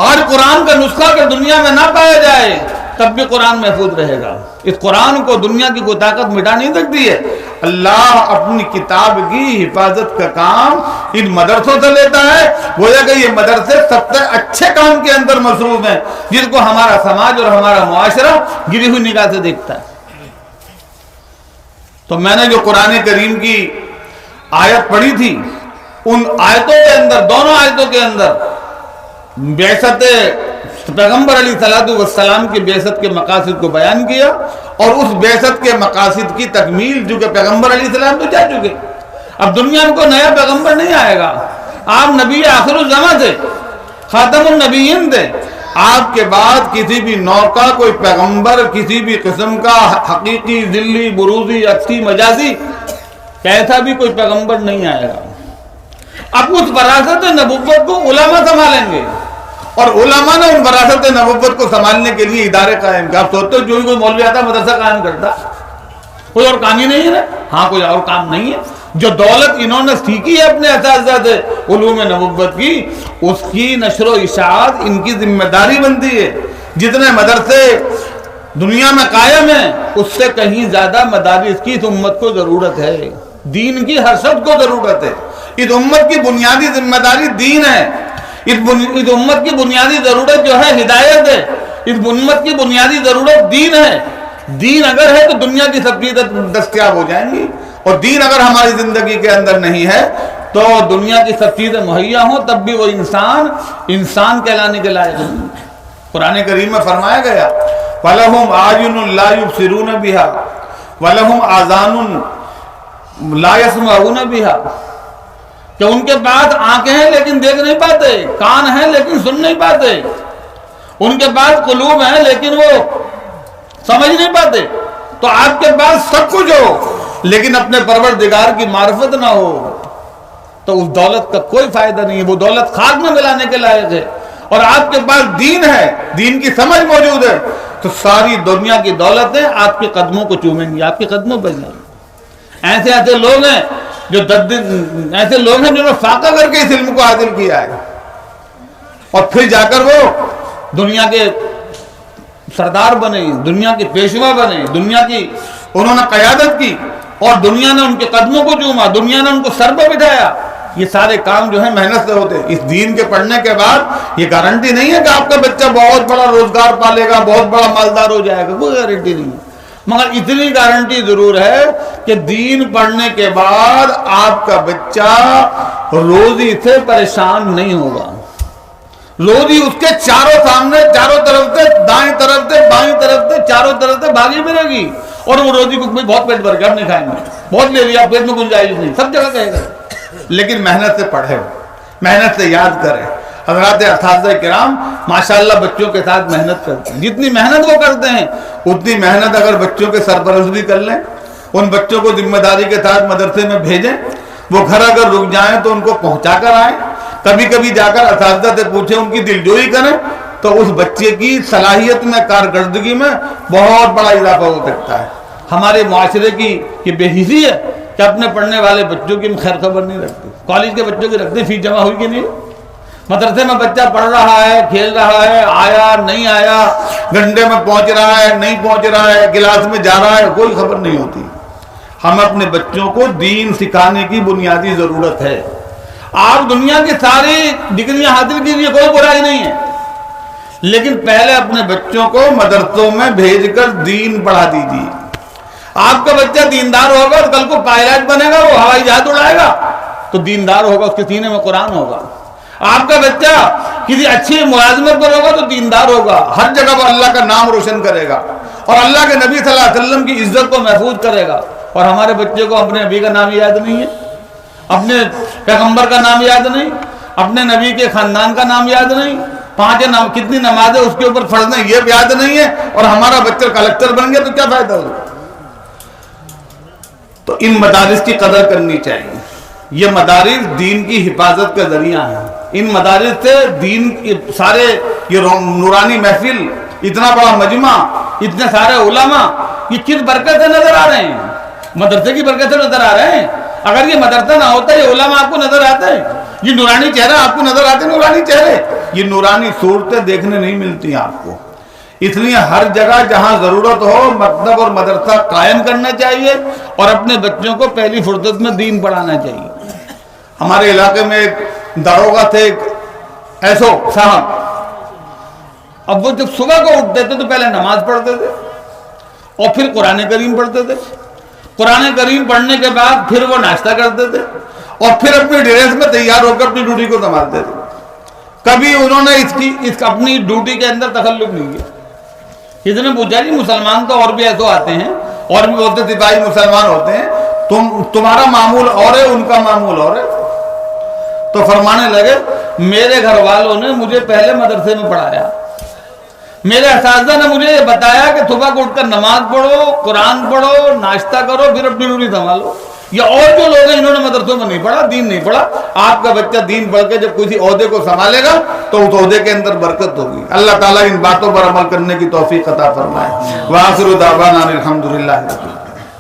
S1: آج قرآن کا نسخہ اگر دنیا میں نہ پایا جائے تب بھی قرآن محفوظ رہے گا۔ اس قرآن کو دنیا کی کوئی طاقت مٹا نہیں سکتی ہے۔ اللہ اپنی کتاب کی حفاظت کا کام ان مدرسوں سے لیتا ہے، گویا کہ یہ مدرسے سب سے اچھے کام کے اندر مصروف ہیں، جن کو ہمارا سماج اور ہمارا معاشرہ گری ہوئی نگاہ سے دیکھتا ہے۔ تو میں نے جو قرآن کریم کی آیت پڑھی تھی، ان آیتوں کے اندر، دونوں آیتوں کے اندر بعثت پیغمبر علیہ السلام کی بعثت کے مقاصد کو بیان کیا، اور اس بعثت کے مقاصد کی تکمیل، جو کہ پیغمبر علیہ السلام تو جا چکے، اب دنیا میں کوئی نیا پیغمبر نہیں آئے گا۔ آپ نبی آخر الزمان تھے، خاتم النبیین تھے، آپ کے بعد کسی بھی نوع کا کوئی پیغمبر، کسی بھی قسم کا حقیقی، ذلی، بروزی، عکسی، مجازی، کیسا بھی کوئی پیغمبر نہیں آئے گا۔ اب اس وراثت نبوت کو علماء سنبھالیں گے، اور علماء نے ان وراثت نبوت کو سنبھالنے کے لیے ادارے قائم کیا۔ آپ سوچتے ہو جو کوئی مولوی آتا مدرسہ قائم کرتا، کوئی اور کام ہی نہیں ہے نا؟ ہاں، کوئی اور کام نہیں ہے۔ جو دولت انہوں نے سیکھی ہے اپنے اساتذہ سے علوم نبوت کی، اس کی نشر و اشاعت ان کی ذمہ داری بنتی ہے۔ جتنے مدرسے دنیا میں قائم ہیں اس سے کہیں زیادہ مدارس کی اس امت کو ضرورت ہے، دین کی ہر شخص کو ضرورت ہے۔ اس امت کی بنیادی ذمہ داری دین ہے، اس امت کی بنیادی ضرورت جو ہے ہدایت ہے، اس امت کی بنیادی ضرورت دین ہے۔ دین اگر ہے تو دنیا کی سب چیزیں دستیاب ہو جائیں گی، اور دین اگر ہماری زندگی کے اندر نہیں ہے تو دنیا کی سب چیزیں مہیا ہوں تب بھی وہ انسان کہلانے کے لائق نہیں۔ قرآن کریم میں فرمایا گیا وَلَهُمْ أَعْيُنٌ لَا يُبْصِرُونَ بِهَا وَلَهُمْ آذَانٌ لَا يَسْمَعُونَ بِهَا، کہ ان کے پاس آنکھیں ہیں لیکن دیکھ نہیں پاتے، کان ہیں لیکن سن نہیں پاتے، ان کے پاس قلوب ہیں لیکن وہ سمجھ نہیں پاتے۔ تو آپ کے پاس سب کچھ ہو لیکن اپنے پروردگار کی معرفت نہ ہو تو اس دولت کا کوئی فائدہ نہیں ہے، وہ دولت خاک میں ملانے کے لائق ہے۔ اور آپ کے پاس دین ہے، دین کی سمجھ موجود ہے، تو ساری دنیا کی دولتیں آپ کے قدموں کو چومیں گی، آپ کے قدموں پر جائیں گی۔ ایسے لوگ ہیں جو ایسے لوگ ہیں جنہوں نے فاقہ کر کے اس علم کو حاصل کیا ہے، اور پھر جا کر وہ دنیا کے سردار بنے، دنیا کے پیشوا بنے، دنیا کی انہوں نے قیادت کی، اور دنیا نے ان کے قدموں کو چوما، دنیا نے ان کو سر پہ بٹھایا۔ یہ سارے کام جو ہیں محنت سے ہوتے ہیں۔ اس دین کے پڑھنے کے بعد یہ گارنٹی نہیں ہے کہ آپ کا بچہ بہت بڑا روزگار پالے گا، بہت بڑا مالدار ہو جائے گا، کوئی گارنٹی نہیں ہے، مگر اتنی گارنٹی ضرور ہے کہ دین پڑھنے کے بعد آپ کا بچہ روزی سے پریشان نہیں ہوگا۔ روزی اس کے چاروں سامنے، چاروں طرف سے، دائیں طرف سے، بائیں طرف سے، چاروں طرف سے بھاگی ملے گی، اور وہ روزی کو بہت پیٹ بھر کے ہم نہیں کھائیں گے، بہت لے لیا، پیٹ میں گنجائش نہیں، سب جگہ کہے گا۔ لیکن محنت سے پڑھے، محنت سے یاد کرے۔ حضرات اساتذہ کرام ماشاءاللہ بچوں کے ساتھ محنت کرتے ہیں، جتنی محنت وہ کرتے ہیں اتنی محنت اگر بچوں کے سرپرست بھی کر لیں، ان بچوں کو ذمہ داری کے ساتھ مدرسے میں بھیجیں، وہ گھر اگر رک جائیں تو ان کو پہنچا کر آئیں، کبھی کبھی جا کر اساتذہ سے پوچھیں، ان کی دلجوئی کریں، تو اس بچے کی صلاحیت میں، کارکردگی میں بہت بڑا اضافہ ہو سکتا ہے۔ ہمارے معاشرے کی یہ بے حسی ہے کہ اپنے پڑھنے والے بچوں کی خیر خبر نہیں رکھتے، کالج کے بچوں کی رکھتے، فیس جمع ہوئی کہ نہیں، مدرسے میں بچہ پڑھ رہا ہے، کھیل رہا ہے، آیا نہیں آیا، گھنٹے میں پہنچ رہا ہے نہیں پہنچ رہا ہے، کلاس میں جا رہا ہے، کوئی خبر نہیں ہوتی۔ ہم اپنے بچوں کو دین سکھانے کی بنیادی ضرورت ہے۔ آپ دنیا کی ساری ڈگریاں حاصل کیجیے، کوئی برائی نہیں ہے، لیکن پہلے اپنے بچوں کو مدرسوں میں بھیج کر دین پڑھا دیجیے۔ آپ کا بچہ دیندار ہوگا تو کل کو پائلٹ بنے گا، وہ ہوائی جہاز اڑائے گا تو دیندار ہوگا، اس کے سینے میں قرآن ہوگا۔ آپ کا بچہ کسی اچھی ملازمت پر ہوگا تو دیندار ہوگا، ہر جگہ وہ اللہ کا نام روشن کرے گا اور اللہ کے نبی صلی اللہ علیہ وسلم کی عزت کو محفوظ کرے گا۔ اور ہمارے بچے کو اپنے نبی کا نام یاد نہیں ہے، اپنے پیغمبر کا نام یاد نہیں، اپنے نبی کے خاندان کا نام یاد نہیں، 5 کتنی نمازیں اس کے اوپر فرض ہیں یہ یاد نہیں ہے، اور ہمارا بچہ کلکٹر بن گیا تو کیا فائدہ ہوگا؟ تو ان مدارس کی قدر کرنی چاہیے۔ یہ مدارس دین کی حفاظت کا ذریعہ ہیں۔ ان مدارس سے دین کے سارے یہ نورانی محفل، اتنا بڑا مجمع، اتنے سارے علماء، یہ کس برکت سے نظر آ رہے ہیں؟ مدرسے کی برکت سے نظر آ رہے ہیں۔ اگر یہ مدرسہ نہ ہوتا یہ علماء آپ کو نظر آتے ہیں، یہ نورانی چہرہ آپ کو نظر آتے ہیں، نورانی چہرے، یہ نورانی صورتیں دیکھنے نہیں ملتی آپ کو۔ اس لیے ہر جگہ جہاں ضرورت ہو مکتب اور مدرسہ قائم کرنا چاہیے، اور اپنے بچوں کو پہلی فرصت میں دین پڑھانا چاہیے۔ ہمارے علاقے میں ایک داروغہ تھے، ایک ایسو صاحب، اب وہ جب صبح کو اٹھتے تھے تو پہلے نماز پڑھتے تھے اور پھر قرآن کریم پڑھتے تھے، قرآن کریم پڑھنے کے بعد پھر وہ ناشتہ کرتے تھے اور پھر اپنی ڈریس میں تیار ہو کر اپنی ڈیوٹی کو سنبھالتے تھے۔ کبھی انہوں نے اس اپنی ڈیوٹی کے اندر تخلف نہیں کیا۔ کسی نے پوچھا جی مسلمان تو اور بھی ایسے آتے ہیں، اور بھی بولتے سپاہی مسلمان ہوتے ہیں، تمہارا معمول اور ہے ان کا معمول اور ہے؟ تو فرمانے لگے میرے گھر والوں نے مجھے پہلے مدرسے میں پڑھایا، میرے اساتذہ نے مجھے یہ بتایا کہ صبح کو اٹھ کر نماز پڑھو، قرآن پڑھو، ناشتہ کرو، پھر اپنی ڈیوٹی سنبھالو۔ یا اور جو لوگ ہیں انہوں نے مدرسوں میں نہیں پڑھا، دین نہیں پڑھا۔ آپ کا بچہ دین پڑھ کے جب کسی عہدے کو سنبھالے گا تو اس عہدے کے اندر برکت ہوگی۔ اللہ تعالیٰ ان باتوں پر عمل کرنے کی توفیق عطا فرمائے۔ وآخر دعوانا الحمدللہ۔